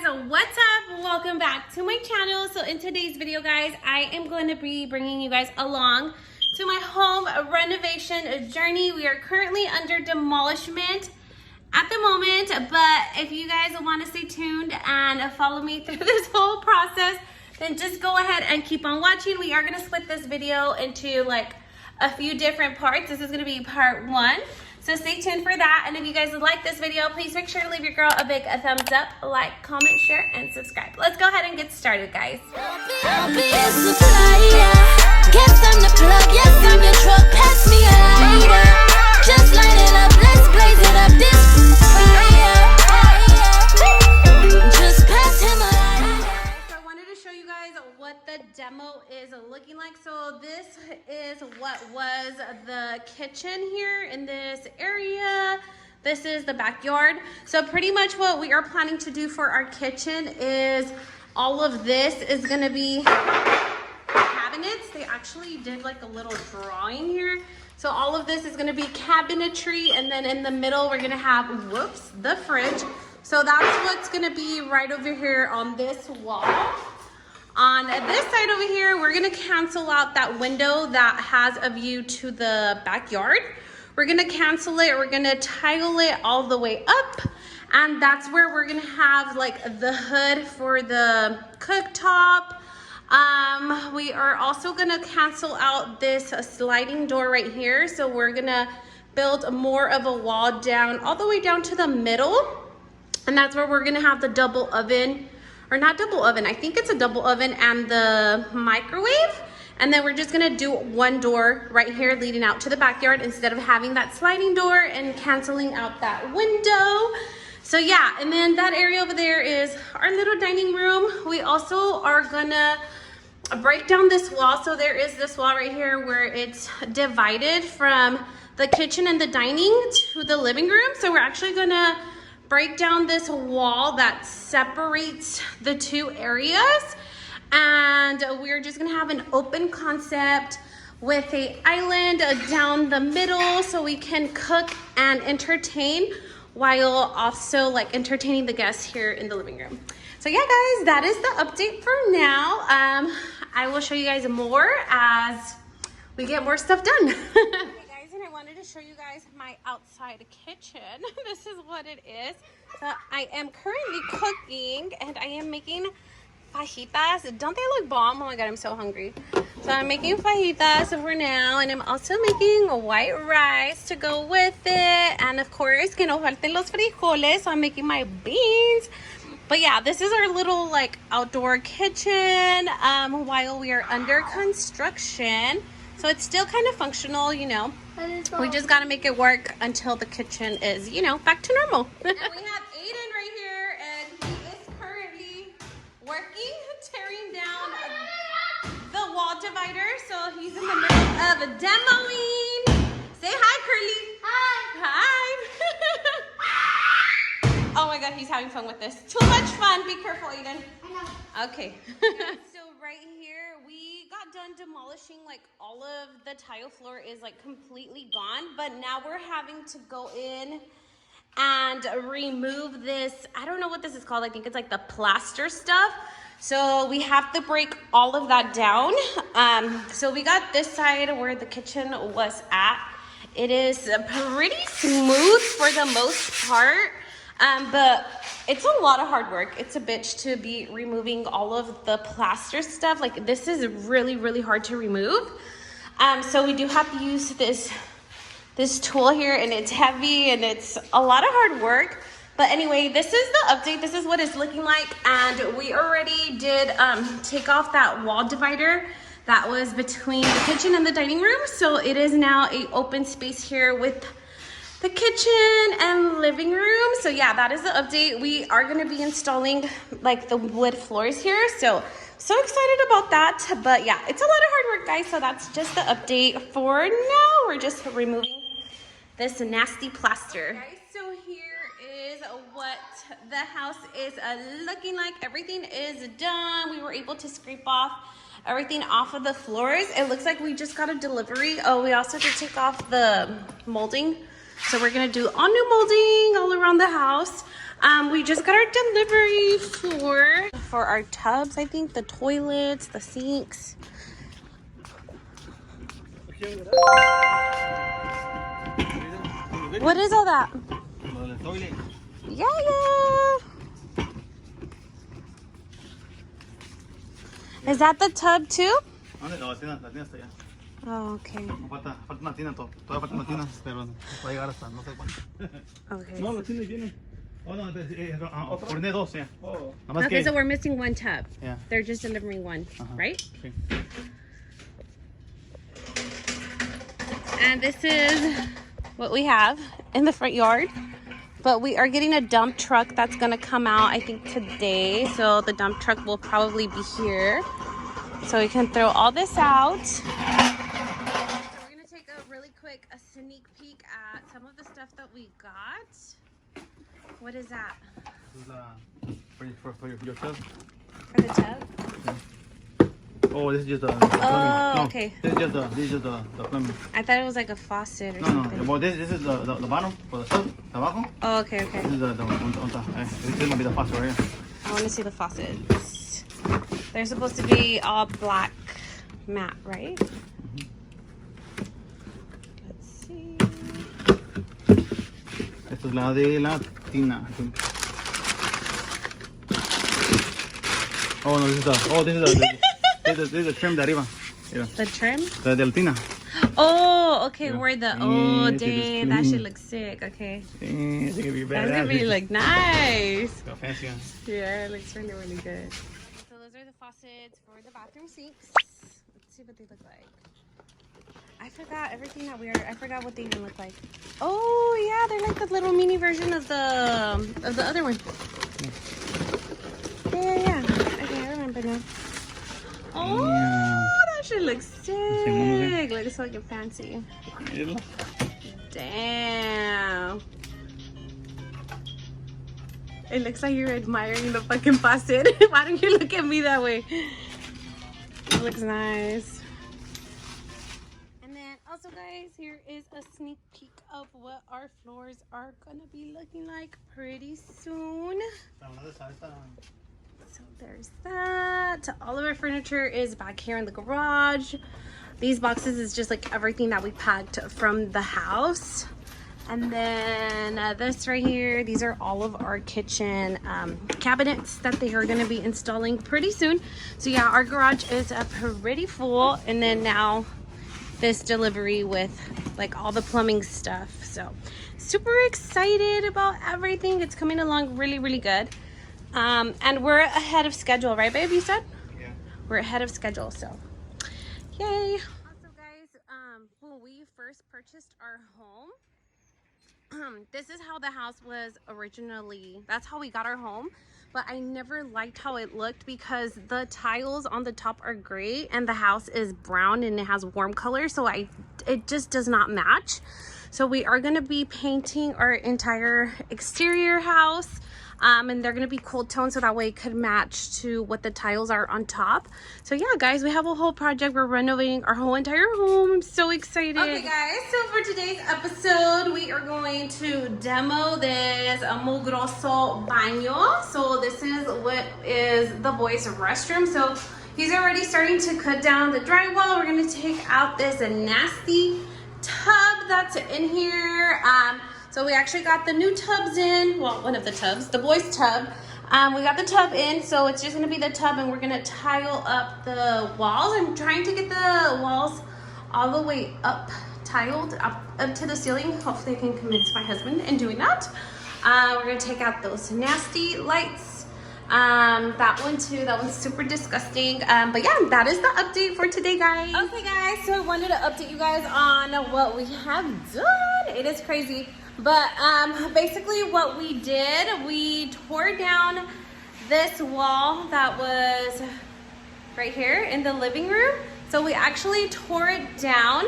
What's up? Welcome back to my channel. So in today's video, guys, I am going to be bringing you guys along to my home renovation journey. We are currently under demolishment at the moment, but if you guys want to stay tuned and follow me through this whole process, then just go ahead and keep on watching. We are going to split this video into like a few different parts. This is going to be part 1. So stay tuned for that. And if you guys like this video, please make sure to leave your girl a big thumbs up, like, comment, share, and subscribe. Let's go ahead and get started, guys. I'll be a supplier. Guess I'm the plug, yes, I'm your truck. Pass me a lighter. Just light it up, let's blaze it up. This fire. Just pass him a lighter. So I wanted to show you guys what the demo is looking like. So this is what was the kitchen here in this area. This is the backyard. So pretty much what we are planning to do for our kitchen is all of this is going to be cabinets. They actually did like a little drawing here. So all of this is going to be cabinetry, and then in the middle we're going to have, whoops, the fridge. So that's what's going to be right over here on this wall. On this side over here, we're gonna cancel out that window that has a view to the backyard. We're gonna cancel it, we're gonna tile it all the way up, and that's where we're gonna have like the hood for the cooktop. We are also gonna cancel out this sliding door right here. So we're gonna build more of a wall down, all the way down to the middle. And that's where we're gonna have the double oven. Or not double oven, I think it's a double oven and the microwave. And then we're just gonna do one door right here leading out to the backyard instead of having that sliding door and canceling out that window. So yeah, and then that area over there is our little dining room. We also are gonna break down this wall. So there is this wall right here where it's divided from the kitchen and the dining to the living room. So we're actually gonna break down this wall that separates the two areas, and we're just gonna have an open concept with a island down the middle so we can cook and entertain while also like entertaining the guests here in the living room. So yeah, guys, that is the update for now. I will show you guys more as we get more stuff done. I wanted to show you guys my outside kitchen. This is what it is. So I am currently cooking and I am making fajitas. Don't they look bomb? Oh my god, I'm so hungry. So I'm making fajitas for now, and I'm also making white rice to go with it, and of course que no falten los frijoles. So I'm making my beans. But yeah, this is our little like outdoor kitchen while we are under construction. So it's still kind of functional, you know. We just got to make it work until the kitchen is, you know, back to normal. And we have Aiden right here, and he is currently working, tearing down the wall divider. So he's in the middle of demoing. Say hi, Curly. Hi. Hi. Oh my god, he's having fun with this. Too much fun. Be careful, Aiden. I know. Okay. So right here, we got done demolishing, like all of the tile floor is like completely gone, but now we're having to go in and remove this. I don't know what this is called. I think it's like the plaster stuff. So we have to break all of that down. So we got this side where the kitchen was at. It is pretty smooth for the most part, but it's a lot of hard work. It's a bitch to be removing all of the plaster stuff. Like this is really, really hard to remove. So we do have to use this tool here, and it's heavy and it's a lot of hard work. But anyway, this is the update. This is what it's looking like. And we already did take off that wall divider that was between the kitchen and the dining room. So it is now an open space here with the kitchen and living room. So yeah, that is the update. We are going to be installing like the wood floors here. So excited about that. But yeah, it's a lot of hard work, guys. So that's just the update for now. We're just removing this nasty plaster. Guys, so here is what the house is looking like. Everything is done. We were able to scrape off everything off of the floors. It looks like we just got a delivery. Oh, we also did take off the molding. So we're gonna do all new molding all around the house. We just got our delivery for our tubs, I think, the toilets, the sinks. What is all that? Yeah. Is that the tub too? Oh, okay. Falta una tina, todavía falta una tina, pero va a llegar hasta no sé cuánto. Okay. No, la tina viene. Oh, no, ordené dos, yeah. Oh. Okay, so we're missing one tub. Yeah. They're just delivering one, right? Okay. And this is what we have in the front yard. But we are getting a dump truck that's gonna come out, I think, today. So the dump truck will probably be here. So we can throw all this out. So we're gonna take a really quick sneak peek at some of the stuff that we got. What is that? This is for your tub. For the tub? Oh, this is just the plumbing. Oh, no, okay. This is just the plumbing. I thought it was like a faucet or No, something. no. Well, this is the bottom for the tub. Abajo. Oh, okay. This is the this is gonna be the faucet right here. I want to see the faucets. They're supposed to be all black matte, right? Let's see. Esta es la de la tina. Oh no, this is the this is the trim de arriba. Yeah. The trim? The de la tina. Oh, okay. Yeah. Where the Yeah, dang, that shit looks sick. Okay, It's gonna be that's badass. gonna be like nice. Got fancy. Yeah, it looks really, really good. So those are the faucets for the bathroom sinks. Let's see what they look like. I forgot everything that I forgot what they even look like. Oh yeah, they're like the little mini version of the other one. Yeah. Okay, I remember now. Oh, that shit looks sick. Looks fucking fancy. Damn. It looks like you're admiring the fucking faucet. Why don't you look at me that way? It looks nice. And then also, guys, here is a sneak peek of what our floors are gonna be looking like pretty soon. So there's that. All of our furniture is back here in the garage. These boxes is just like everything that we packed from the house. And then this right here, these are all of our kitchen cabinets that they are going to be installing pretty soon. So yeah, our garage is pretty full. And then now this delivery with like all the plumbing stuff. So super excited about everything. It's coming along really, really good. And we're ahead of schedule, right, babe? You said? Yeah. We're ahead of schedule, so yay. Also, guys, when we first purchased our home, this is how the house was originally. That's how we got our home. But I never liked how it looked because the tiles on the top are gray and the house is brown and it has warm color. So it just does not match. So we are going to be painting our entire exterior house. And they're gonna be cool toned so that way it could match to what the tiles are on top. So yeah, guys, we have a whole project. We're renovating our whole entire home. I'm so excited. Okay, guys, so for today's episode, we are going to demo this mugroso baño. So this is what is the boys' restroom. So he's already starting to cut down the drywall. We're gonna take out this nasty tub that's in here. So we actually got the new tubs in, well, one of the tubs, the boys' tub. We got the tub in, so it's just gonna be the tub and we're gonna tile up the walls. I'm trying to get the walls all the way up, tiled up to the ceiling. Hopefully I can convince my husband in doing that. We're gonna take out those nasty lights. That one too, that one's super disgusting. But yeah, that is the update for today, guys. Okay, guys, so I wanted to update you guys on what we have done. It is crazy. But basically what we did, we tore down this wall that was right here in the living room. So we actually tore it down,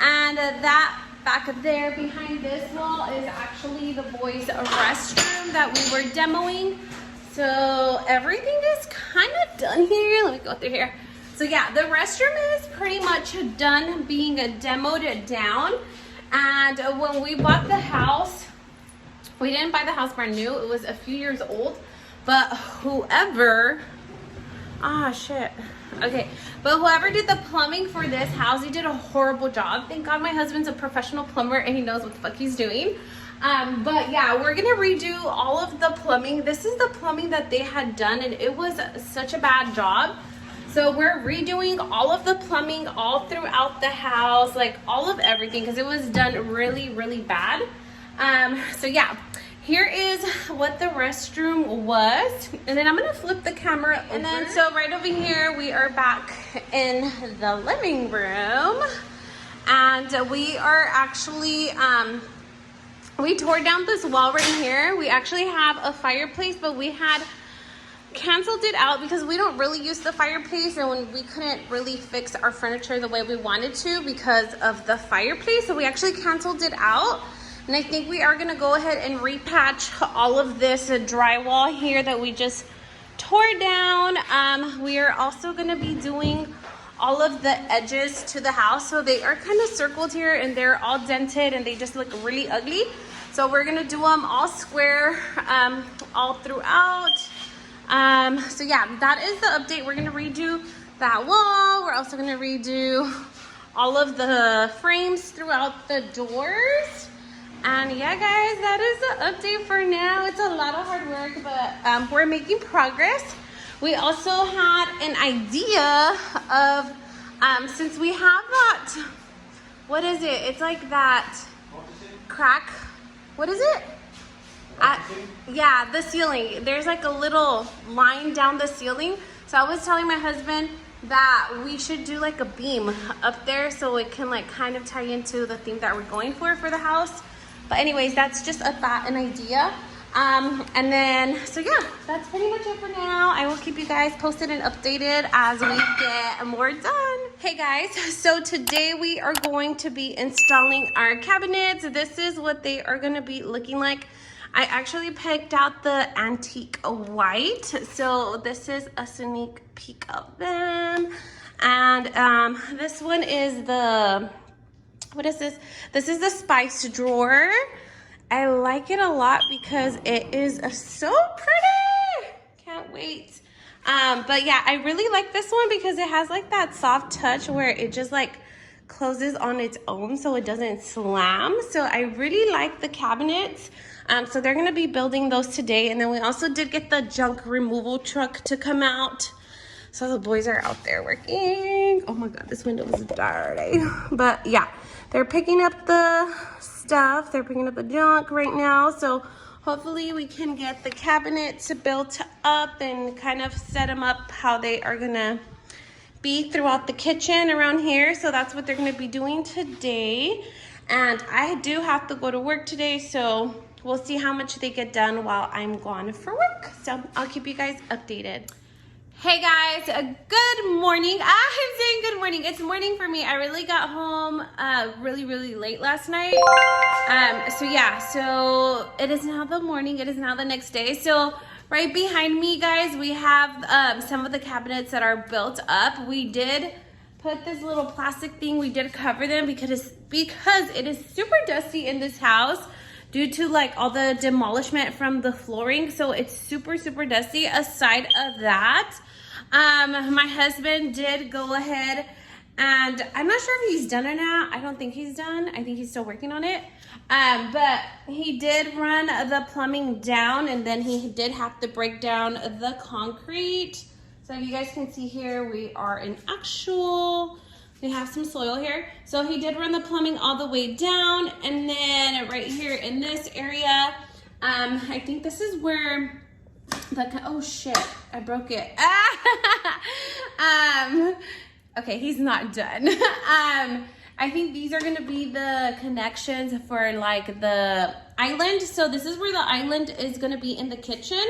and that back there behind this wall is actually the boys' restroom that we were demoing. So everything is kind of done here. Let me go through here. So yeah, the restroom is pretty much done being demoed down. And when we bought the house, We didn't buy the house brand new. It was a few years old. But whoever, shit. Okay, but whoever did the plumbing for this house, he did a horrible job. Thank God my husband's a professional plumber and he knows what the fuck he's doing. But yeah, we're gonna redo all of the plumbing. This is the plumbing that they had done and it was such a bad job. So we're redoing all of the plumbing all throughout the house, like all of everything, because it was done really, really bad. So yeah, here is what the restroom was. And then I'm gonna flip the camera over. And then so right over here, we are back in the living room. And we are actually, we tore down this wall right here. We actually have a fireplace, but we had canceled it out because we don't really use the fireplace, and when we couldn't really fix our furniture the way we wanted to because of the fireplace, so we actually canceled it out. And I think we are gonna go ahead and repatch all of this drywall here that we just tore down. We are also gonna be doing all of the edges to the house, so they are kind of circled here and they're all dented and they just look really ugly. So we're gonna do them all square all throughout. So yeah, that is the update. We're gonna redo that wall. We're also gonna redo all of the frames throughout the doors. And yeah, guys, that is the update for now. It's a lot of hard work, but we're making progress. We also had an idea of, since we have that, what is it? It's like that crack. What is it? Yeah, the ceiling. There's like a little line down the ceiling. So I was telling my husband that we should do like a beam up there so it can like kind of tie into the theme that we're going for the house. But anyways, that's just a thought, an idea. And then, so yeah, that's pretty much it for now. I will keep you guys posted and updated as we get more done. Hey guys, so today we are going to be installing our cabinets. This is what they are gonna be looking like. I actually picked out the antique white. So this is a sneak peek of them. And this one is the, what is this? This is the spice drawer. I like it a lot because it is so pretty. Can't wait. But yeah, I really like this one because it has like that soft touch where it just like closes on its own so it doesn't slam. So I really like the cabinets. So they're gonna be building those today. And then we also did get the junk removal truck to come out. So the boys are out there working. Oh my God, this window is dirty. But yeah, they're picking up the stuff. They're picking up the junk right now. So hopefully we can get the cabinets built up and kind of set them up how they are gonna be throughout the kitchen around here. So that's what they're gonna be doing today. And I do have to go to work today, so we'll see how much they get done while I'm gone for work. So I'll keep you guys updated. Hey guys, good morning. I'm saying good morning. It's morning for me. I really got home really late last night. So yeah, so it is now the morning. It is now the next day. So right behind me, guys, we have some of the cabinets that are built up. We did put this little plastic thing. We did cover them because it is super dusty in this house due to like all the demolishment from the flooring. So it's super dusty. Aside of that, my husband did go ahead and I'm not sure if he's done or not. I don't think he's done. I think he's still working on it. But he did run the plumbing down and then he did have to break down the concrete. So you guys can see here, we are in we have some soil here. So he did run the plumbing all the way down. And then right here in this area, I think this is where oh shit, I broke it. Okay, he's not done. I think these are gonna be the connections for like the island. So this is where the island is gonna be in the kitchen.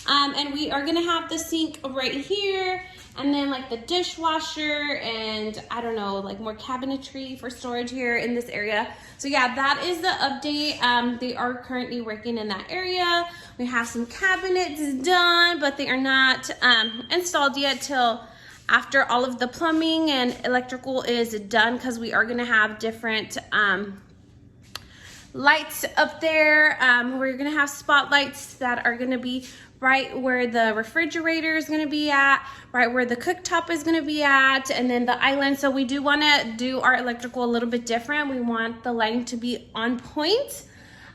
And we are gonna have the sink right here, and then like the dishwasher and I don't know, like more cabinetry for storage here in this area. So yeah, that is the update. They are currently working in that area. We have some cabinets done, but they are not installed yet till after all of the plumbing and electrical is done, because we are gonna have different lights up there. We're gonna have spotlights that are gonna be right where the refrigerator is gonna be at, right where the cooktop is gonna be at, and then the island. So we do wanna do our electrical a little bit different. We want the lighting to be on point.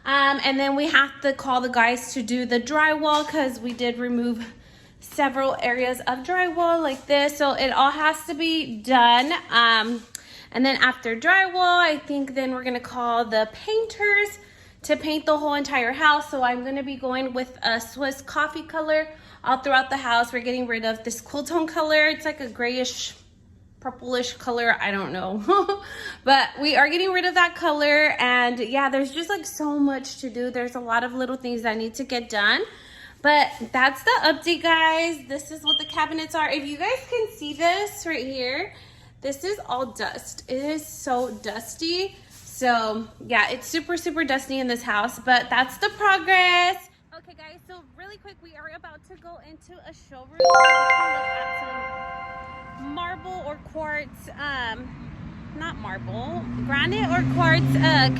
And then we have to call the guys to do the drywall because we did remove several areas of drywall like this. So it all has to be done. And then after drywall, I think then we're gonna call the painters to paint the whole entire house. So I'm gonna be going with a Swiss coffee color all throughout the house. We're getting rid of this cool tone color. It's like a grayish, purplish color, I don't know. But we are getting rid of that color. And yeah, there's just like so much to do. There's a lot of little things that need to get done. But that's the update, guys. This is what the cabinets are. If you guys can see this right here, this is all dust. It is so dusty. So yeah, it's super, super dusty in this house, but that's the progress. Okay guys, so really quick, we are about to go into a showroom so we can look at some marble or quartz, not marble, granite or quartz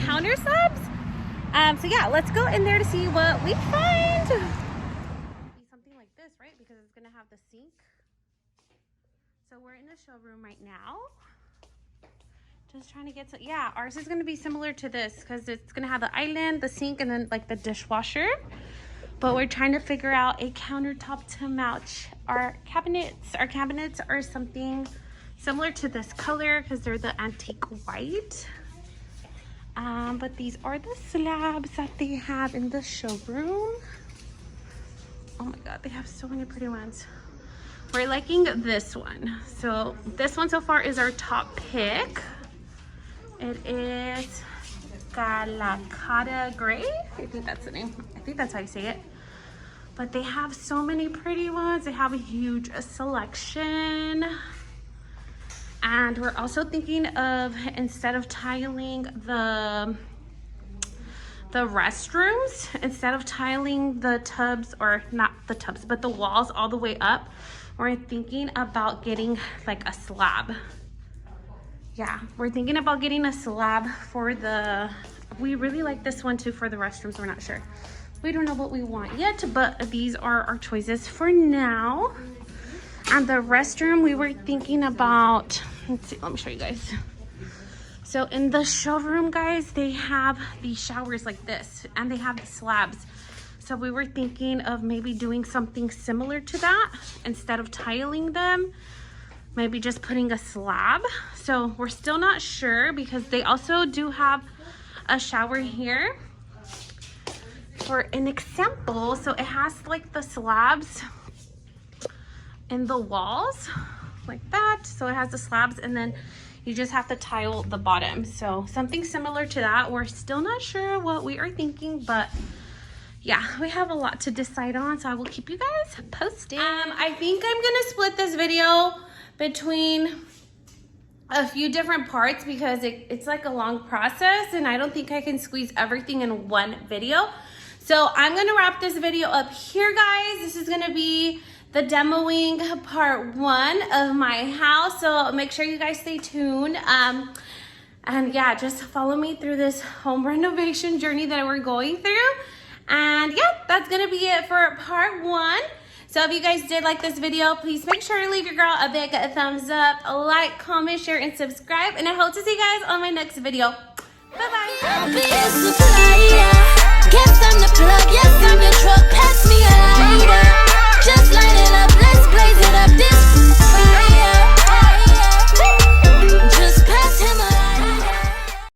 counter slabs. So yeah, let's go in there to see what we find. Something like this, right? Because it's gonna have the sink. So we're in the showroom right now. Just trying to get to, yeah, ours is gonna be similar to this because it's gonna have the island, the sink, and then like the dishwasher. But we're trying to figure out a countertop to match our cabinets. Our cabinets are something similar to this color because they're the antique white. But these are the slabs that they have in the showroom. Oh my God, they have so many pretty ones. We're liking this one. So this one so far is our top pick. It is Galacata Gray. I think that's the name. I think that's how you say it. But they have so many pretty ones. They have a huge selection. And we're also thinking of, instead of tiling the restrooms, instead of tiling the tubs, or not the tubs, but the walls all the way up, we're thinking about getting like a slab. Yeah, we're thinking about getting a slab for the, we really like this one too for the restrooms. We're not sure. We don't know what we want yet, but these are our choices for now. And the restroom, we were thinking about, let's see, let me show you guys. So in the showroom, guys, they have these showers like this, and they have the slabs. So we were thinking of maybe doing something similar to that. Instead of tiling them, maybe just putting a slab. So we're still not sure because they also do have a shower here for an example. So it has like the slabs in the walls like that. So it has the slabs and then you just have to tile the bottom. So something similar to that. We're still not sure what we are thinking, but yeah, we have a lot to decide on. So I will keep you guys posted. I think I'm gonna split this video between a few different parts because it's like a long process and I don't think I can squeeze everything in one video. So I'm gonna wrap this video up here, guys. This is gonna be the demoing part 1 of my house. So make sure you guys stay tuned. And yeah, just follow me through this home renovation journey that we're going through. And yeah, that's gonna be it for part 1. So if you guys did like this video, please make sure to leave your girl a big thumbs up, a like, comment, share, and subscribe. And I hope to see you guys on my next video. Bye-bye. Guess I'm the plug, yes, I'm your truck, pass me a lighter.